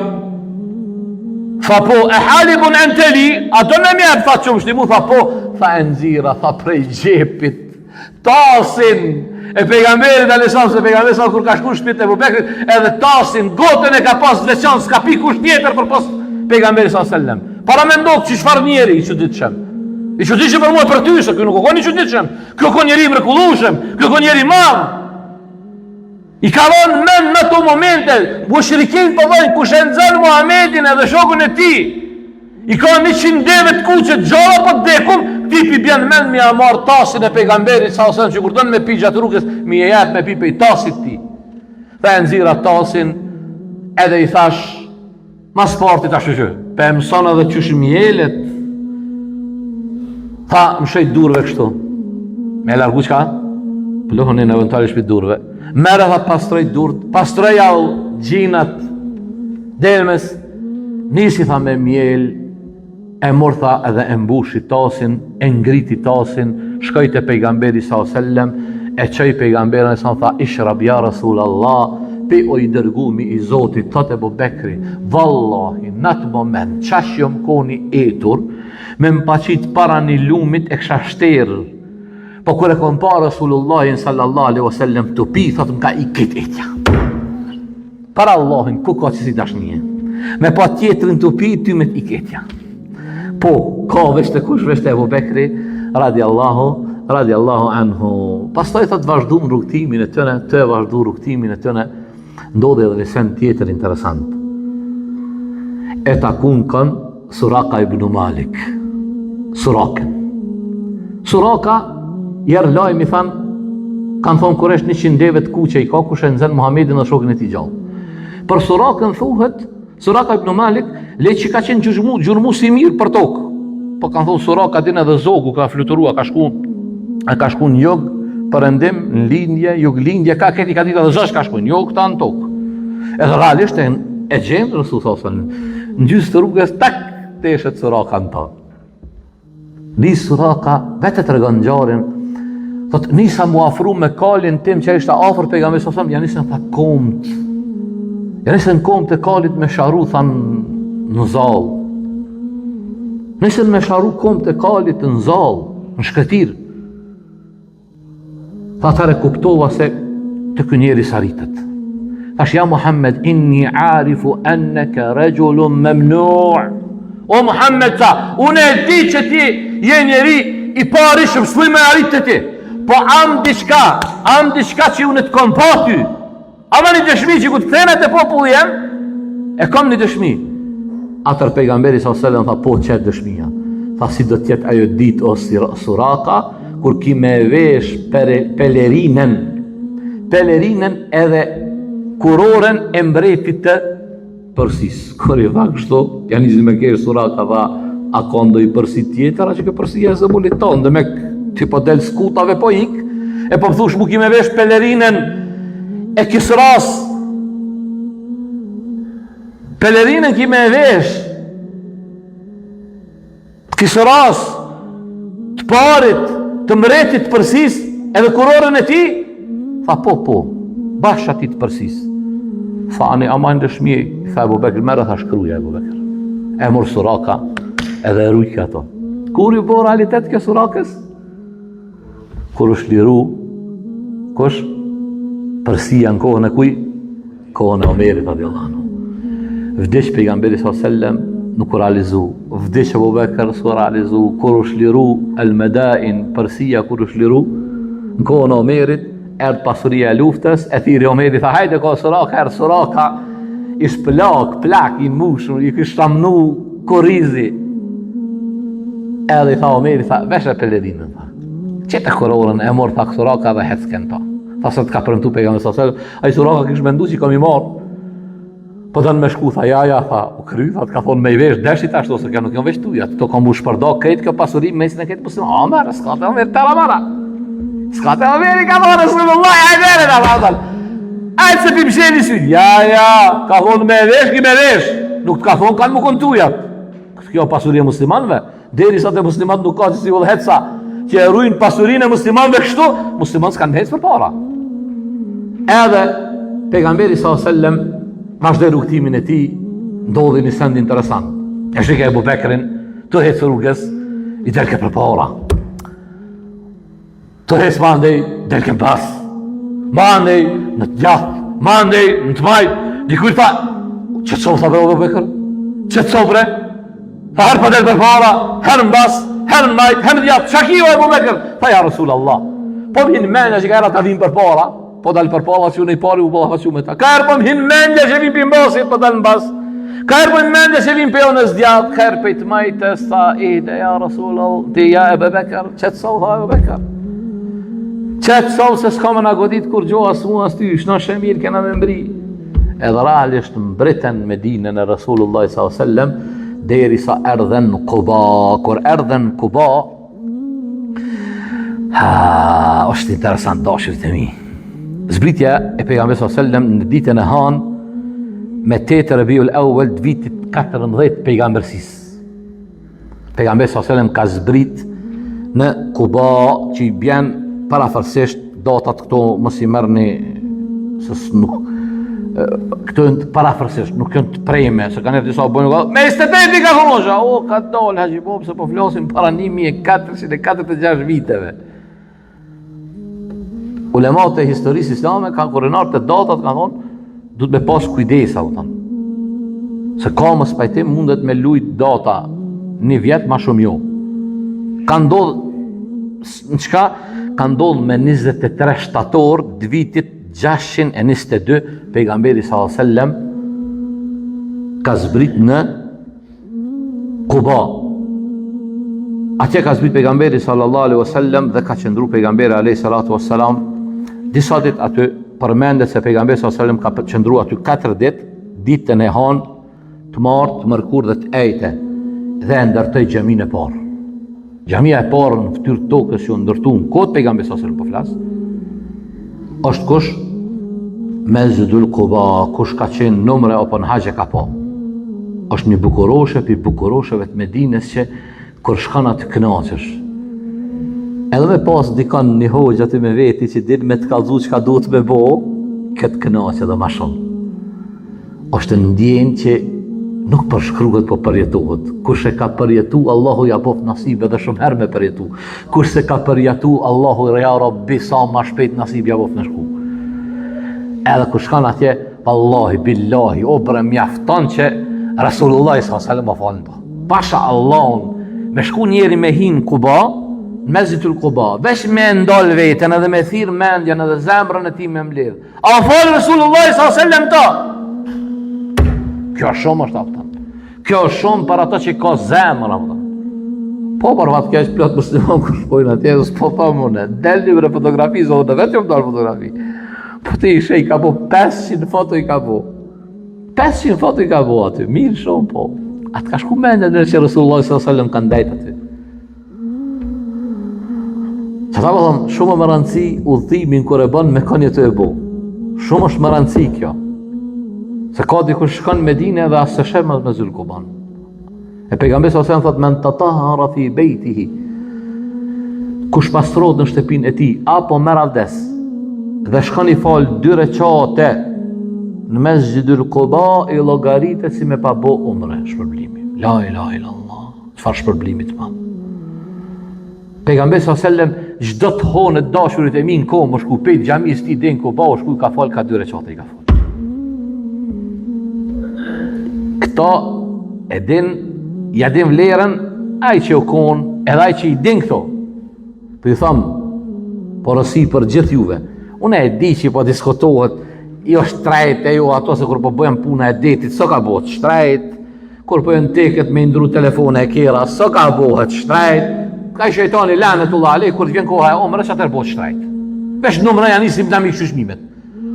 tha po, e halibun enteli, ato në mjerë, tha qumshti mu, tha po, tha e nxira, tha prej gjepit, tasin, e pejgamberit alesan, se pejgamberit sa kur ka shku në shtëpinë e Abu Bekrit, edhe tasin, gotën e ka pas veçan, s'ka pi kush tjetër për pas pejgamberit sa sellem. Para me ndodhë që çfarë njeri i çuditshëm. I çuditshëm për mua për ty, se kjo nuk o kon i çuditshëm. Kjo kon njeri mrekullueshëm, kjo kon njeri madh. I ka dhënë mend në ato momente, mushrikin po vojnë kush e nxjerr Muhamedit edhe shokun e tij. I ka 100 deve të kuqe gjalla po dekum, tipi bjen mend mi amar tasin e pejgamberit sa ose që kur don me pi gjatë rrugës, mi e jap me pi pe tasit ti. Tha e nxira tasin, edhe i thash, mas parti tash që, pe mëson edhe qysh mjelet. Tha, më shejt durve kështu. Me largu qka? Pluhën e në eventualisht për durve. Mere tha pastroj durët, pastroj au gjinat, delmes, nisi tha me mjel, e mor tha edhe e mbushi tasin, e ngriti tasin, shkoj te pejgamberi s.a.s. E qoj pejgamberin e sa tha, ishrab ja Rasulallah, pe o i dërgumi i Zotit, thot Abu Bekri, vallahi, në atë moment, qash jom koni etur, me mpaqit para një lumit e kësha shterë, po kër e kon pa Rasulullahin sallallahu alaihi wasallam të pi, thot m'ka i këtë etja. Para Allahin, ku ka që si dashnije? Me pa tjetërin të pi, ty me i ketja. Po, ka veç të kush, veç të Abu Bekri, radiallahu anhu. Pastaj thot vazhdu në rrugtimin e tëne, të vazhdu rrugtimin e tëne, ndodhe edhe sen tjetër interesant. E takun kanë Suraka ibn Malik. Suraka, jerë lajmi thanë, kanë thonë kur është 100 deve të kuqe i ka kush e nxjerr Muhamedit në shokën e tij gjallë. Për Surakën thuhet, Suraka ibn Malik, le që ka qenë gjurmu si mirë për tokë. Po kanë thonë Suraka din edhe zogu ka fluturua, ka shku në jog, përëndim, në lindje, jug lindje, ka këti ka ditë edhe zësh ka shku në jog, ta në tokë. Edhe realisht e gjemë Rasul sasën, në gjysë të rrugës, tak, të eshet Suraka në ta. Nisë Suraka, vete të regon gjarin, thot, nisa mu afru me kalin tim që ishte afër pejgamberit sasëm, ja nisën tha komt. Ja nisën komt e kalit me sharu, thanë në zalë. Nisën me sharu komt e kalit në zalë, në shkëtir. Tha tëre kuptova se të kënjeri saritët. Thash, ja Muhammed, inni arifu enneke regjulun memnu'. O Muhammed, tha, unë e di që ti je njeri i parishëm, s'luj me arritë të ti. Po am diçka që unë të kom pa ty. Ama një dëshmi që ku të këthenet e populli jem, e kom një dëshmi. Atër pejgamberi s.a.s. tha, po qëtë dëshmija. Tha, si do tjetë ajo dit o Suraka, kur ki me vesh pelerinen edhe kuroren e mbretit të përsis. Kur i tha kështu, janë izin me kesh Suraka, tha, a kondo i përsit tjetër, a që ke përsia e zëmullit tonë, dhe me që po del skutave po ik, e po pëthush mu ki me vesh pelerinen e Kisras. Pelerinen ki me vesh Kisras, të parit, të mbretit përsis, edhe kurorën e ti, tha po, basha ti të përsis. Tha ani aman dëshmi, tha Abu Bekr, merë tha shkruja Abu Bekr. E mor Suraka, edhe e rujkja ato. Kur ju bo realitet kjo Surakës? Kur është liru, kush? Përsia në kohën e kuj? Kohën e Omerit radiallahu anhu. Vdeq pejgamberi s.a.s. nuk u realizu. Vdeq Abu Bekr s'u realizu. Kur është liru el-Medain, përsia kur është liru, në kohën e Omerit, erdë pasuria e luftës, e thiri Omerit, tha hajde ka Suraka, erdë Suraka, ish plak, i mushur, i kështë shamnu korizi. Edhe i tha Omerit, tha, veshe pelerinën, tha. Qete kororën e mor tha Suraka dhe hecken ta. Tha se të ka përëntu pejgamberi s.a.s. A i Suraka kish mendu që i kam i marë. Po të në me shku, tha, ja, tha, u kry, tha, të ka thonë me i vesh, deshit ashtu, se kjo nuk jom vesh tuja, të kam bu shpërdo, krejt kjo pasurim, mesin e krejt muslim, a merë, s'ka të Omeri, tëra mara. S'ka të Omeri, ka thonë, Rasulullah, a i mere, tha, ajtë se pim sheni sy, ja, ka thonë me vesh, ki me vesh, nuk të ka thonë, kanë mu kontuja. Kjo pasurim muslimanve, deri sa të muslimat nuk ka që si vëllë hetsa, që e rujnë pasurin e muslimanve kështu, musliman s'kanë hecë për para. Edhe pejgamberi s.a.s. vazhdoi rrugtimin e tij, ndodhi një send interesant. E shikë Ebu Bekrin, të hecë rrugës, i delke për para. Të hecë mandej, delke bas. Mandej, në të gjatë, mandej, në të majtë. Dikuj tha, që të sof, tha Ebu Bekr? Që të sof, bre? Tha herë për delke për para, herë në bas, herë në majtë, herë në gjatë. Qa ki o Ebu Bekr? Tha ja Rasul Allah. Po më hinë menja që ka era të vim për para, po dalë për para që unë i pari u bëlla që me ta. Ka erë po më hinë menja që vim për mbasit, po dalë në bas. Ka erë po më menja që vim për jo në zdjatë, ka erë për të majtës, tha ide ja Rasul Allah, ti ja Ebu Bekr, qëtë sof, tha Ebu Bekr. Qëtë sof se s'ka me nga godit kur gjoha s'mu as ty, shna shemir kena me mbri. Edhe realisht mbritën Medinën e Rasulullah s.a.s. deri sa erdhen në Kuba. Kur erdhen në Kuba, është interesant dashërit e mi. Zbritja e pejgamberit s.a.s. në ditën e Han me 8 Rabiul Awwal të vitit 14 pejgambersisë. Pejgamberi s.a.s. ka zbrit në Kuba që i bjen parafërsisht datat këto mos i merrni se nuk këto parafërsisht nuk janë të prejme se kanë disa bojnë me 28 ka thonë o ka dal Haxhi Bob se po flasim para 1446 viteve. Ulemat e historisë islame kanë kurrenar të datat kanë thonë duhet me pas kujdesa u thonë. Se ka mos pajtim mundet me lujt data një vjet më shumë jo. Ka ndodh në çka ka ndodh me 23 shtator të vitit 622 pejgamberi s.a.s. ka zbrit në Kuba. Atje ka zbrit pejgamberi sallallahu alaihi wasallam dhe ka qëndru pejgamberi alaihi salatu wassalam. Disa ditë aty përmendet se pejgamberi sallallahu alaihi wasallam ka qëndru aty 4 ditë, ditën e Han, të martë, të mërkur dhe të ejte dhe e ndërtoi xhamin e parë. Xhamia e parë në fytyrë tokës që ndërtu në kohë pejgamberi sallallahu alaihi wasallam po flas. Është kush Mesjidul Quba, kush ka qenë numre apo në haxhe ka po. Është një bukuroshe për bukurosheve të Medinës që kur shkon atë kënaqesh. Edhe me pas dikon një hoxha aty me veti që din me të kallzu çka duhet me bo, këtë kënaqe edhe më shumë. Është ndjenjë që nuk përshkruhet po përjetohet. Kush e ka përjetu, Allahu ja bof nasib edhe shumë herë me përjetu. Kush se ka përjetu, Allahu ja Rabbi sa më shpejt nasib ja bof në shku. Edhe kur shkan atje, wallahi, billahi, o bre mjafton që Rasulullah s.a.s. më falën pa. Pasha Allahun, me shku njeri me hinë Kuba, në Mesjidul Quba, veç me ndal veten edhe me thirr mendjen edhe zemrën e tij me mbledh. A fal Rasulullah s.a.s. ta? Kjo shumë është aftan. Kjo është shumë për ata që ka zemër aftan. Po për vatë keq plot musliman kur shkojnë atje, s'po pa mune. Del një fotografi, zonë vetëm dal fotografi. Po ti ishe i ka po 500 foto i ka po. 500 foto i ka po aty, mirë shumë po. Atë ka shku mendje në që Rasulullah s.a.s. ka ndajt aty. Që ta më thëmë, shumë më rëndësi udhëtimin kër e bënë me kënje të e bo. Shumë është më rëndësi kjo. Se ka diku shkon Medinë dhe asë shem me Mesjidul Quba. E pejgamberi s.a.s. thot men tatahara fi bejtihi. Kush pastrohet në shtëpinë e tij apo merr avdes dhe shkon i fal 2 rekate në Mesjidul Quba i llogaritet si me pa bo umre, shpërblimi. La ilaha illallah. Çfarë shpërblimi të madh. Pejgamberi s.a.s. çdo të honë dashurit e mi në kohë më shku pejt xhamis ti den Kuba, shku ka fal ka 2 rekate i ka fal. Këto e din, ja din vlerën ai që u kon, edhe ai që i din këto. Po i tham porosi për gjithë juve. Unë e di që po diskutohet, jo shtrejt e jo ato se kur po bëjmë puna e detit, so ka bëhet shtrejt, kur po jënë teket me ndru telefone e kjera, so ka bëhet shtrejt, ka i shejtani lanetullah alej, kur të vjen koha e omrës, atër bëhet shtrejt. Vesh numra janë nisim dami shëshmimet.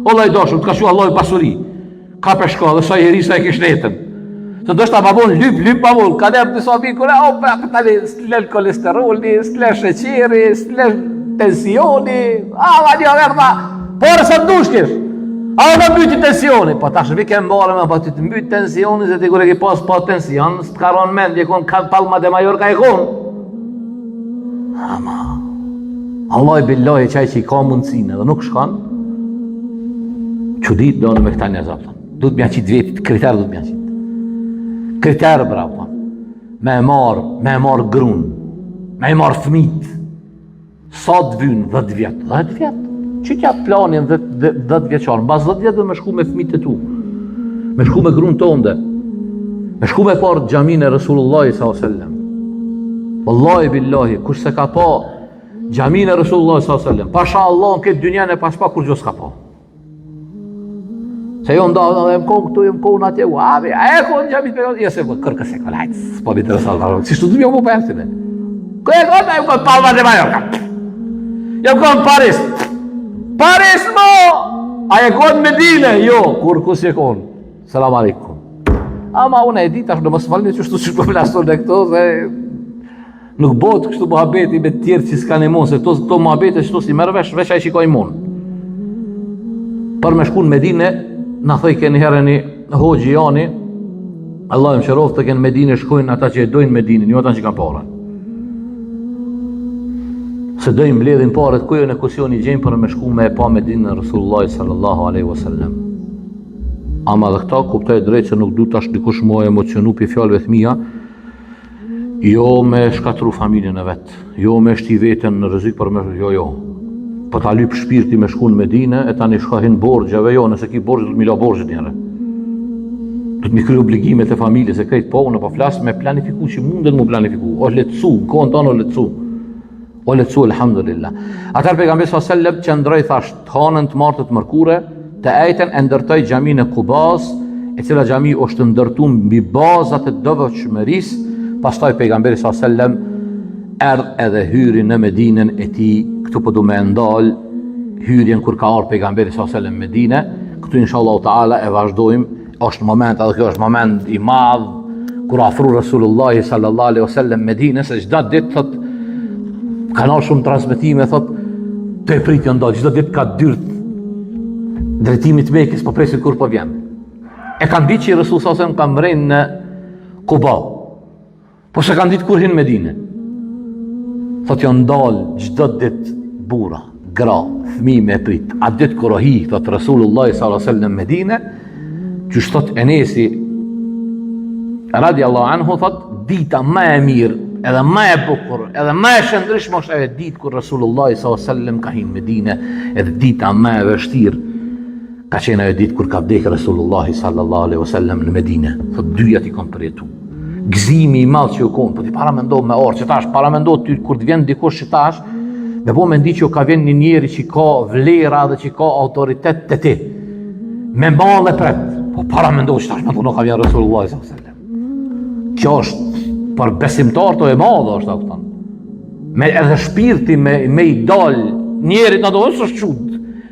Allah i dashur, të ka shu Allah i pasuri, ka për shko dhe sa i heri sa i kishnetën. Se do shta babon lyp babon, ka dhe për të sobi kure, o pra për tali, s'lel kolesteroli, s'lel sheqeri, s'lel tensioni, a një verda, por sa të dushkish, a dhe mbyti tensioni, po ta shëvi ke mbare me, po ty të mbyti tensioni, se ti kure ki pas pa tension, s'të karon mendje, kon ka palma de major ka i kon. Ama, Allah i billahi qaj që i ka mundësine dhe nuk shkan, Çudit do në me këta njerëz apo. Duhet më aqit vetë kriter duhet më aqit. Kriter bravo. Me marr grun. Me marr fëmit. Sa të vyn 10 vjet. 10 vjet. Çi ka planin 10 vjeçar. Mbas 10 vjet do më shku me fëmijët e tu. Me shku me grun tonde. Me shku me parë xhamin e Resulullahit sallallahu alaihi wasallam. Wallahi billahi kush se ka pa xhamin e Resulullahit sallallahu alaihi wasallam. Pasha Allah në këtë dynjën e pas pa kur gjë s'ka pa. Se jo nda më kon këtu, më kon atje, abi, a e kon xhamin pe, ja se kërkë se ka lajt. Po bi interesant. Si çdo më po pensë. Ku e kon ai kon Palma de Mallorca. Ja kon Paris. Paris mo! A e kon Medine? Jo, kur kus e kon. Selam aleikum. Ama unë e di tash do mos falni që çu po flason ne këto se nuk bëhet kështu muhabeti me të tjerë që s'kan imun, se këto muhabete çto si merr vesh ai shikoj imun. Për me shku në Medine, na thoi keni herën Hoxhi Jani, Allah më shëroft të kenë Medine shkojnë ata që e dojnë Medinin, jo ata që kanë parën. Se dojnë mbledhin parët kujo në kusioni gjenë për me shku me e pa Medinën e Rasulullah sallallahu alaihi wasallam. Ama dhe këta kuptoj drejt se nuk du tash dikush mua emocionu për fjalëve të mia, jo me shkatru familjen e vet, jo me shti veten në rrezik për me jo. Po ta lyp shpirti me shku në Medinë e tani shkohin borxheve, jo, nëse ki borxh do të mi la borxhet njëherë. Do të mi kry obligimet e familjes, e krejt po unë po flas me planifiku që mundet mu planifiku. O letësu, në kohën tonë o letësu, alhamdulillah. Atëherë pejgamberi sallallahu alajhi wasallam qëndroi thash të hanën të martë të mërkure, të ejten e ndërtoi xhaminë e Kubas, e cila xhami është ndërtuar mbi bazat e devotshmërisë. Pastaj pejgamberi sallallahu alajhi wasallam erdh edhe hyri në Medinën e tij. Këtu po du me ndal hyrjen kur ka ardhur pejgamberi sallallahu alajhi wasallam në Medinë. Këtu inshallah taala e vazhdojmë. Është moment, edhe kjo është moment i madh kur afru Rasulullah sallallahu alaihi wasallam Medinës, se çdo ditë thot kanë shumë transmetime, thot të pritën ndaj çdo ditë ka dyrt drejtimi të Mekës, po presin kur po vjen. E kanë ditë që Rasul sallallahu alaihi wasallam ka mrenë në Kuba, po se kanë ditë kur hin në Medinë. Thot janë ndal çdo ditë burra, gra, fëmijë me prit. A ditë kur hi thot Rasulullah sallallahu alaihi wasallam në Medinë, që thot Enesi radiallahu anhu thot dita më e mirë edhe më e bukur edhe më e shëndrishme është ajo ditë kur Rasulullah sallallahu alaihi wasallam ka hyrë në Medinë, edhe dita më e vështirë ka qenë ajo ditë kur ka vdekur Rasulullah sallallahu alaihi wasallam në Medinë. Thot dyja ti kanë përjetu. Gëzimi i madh që u kon, po ti para mendo me orë që tash, para mendo ty kur të vjen dikush që tash, me po mendi që ka vjen një njeri që ka vlera dhe që ka autoritet te ti. Me mall e pret. Po para mendoj që tash me nuk ka vjen Rasulullah sallallahu alaihi wasallam. Kjo është për besimtar të e madhe është ato. Me edhe shpirti me i dal njerit na do është çud.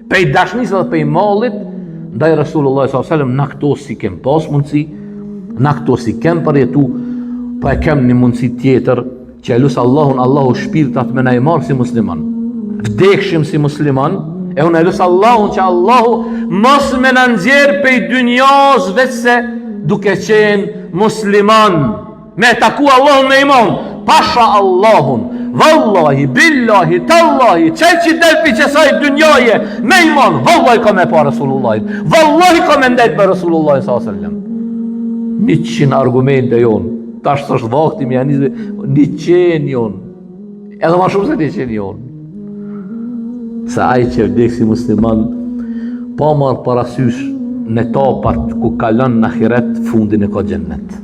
Pe dashurisë dhe pe mallit ndaj Rasulullah sallallahu alaihi wasallam, na këto si kem pas mundsi, na këto si kem përjetu, po e kem një mundsi tjetër që e lusë Allahu shpirtat me na i marë si musliman. Vdekshim si musliman, e unë e lusë Allahun që Allahu mos me në nxjerë pej dynjas vetëse duke qenë musliman. Me taku Allahun me iman, pasha Allahun, vallahi, billahi, tallahi, qaj që delpi qësaj dynjaje me iman, vallahi ka me pa Rasulullahit, vallahi ka me ndajt me Rasulullahit s.a.s. 100 argumente jonë, tash të është vakti me janizve, 100 jonë, edhe ma shumë se 100 jonë. Se ai që vdek si musliman, pa marë parasysh në tapat ku kalon në ahiret, fundin e ka gjennet.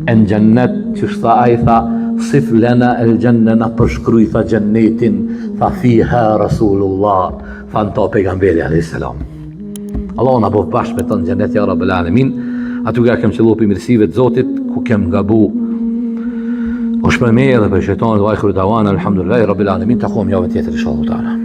E në gjennet, që shta ai tha, sif lena el gjenne, na përshkruj, tha gjennetin, tha fiha Rasulullah, tha në ta pejgamberi a.s. Allah në bëf bashkë me të në gjennet, ja Rabbel Alemin, aty ka kem qëllu për mirësive të Zotit, ku kem gabu, u shpërmeje dhe për shëtanë dhe vajkër dawana, alhamdulillah, Rabbel Alemin, të kohëm javën tjetër, inshallah ta'ala.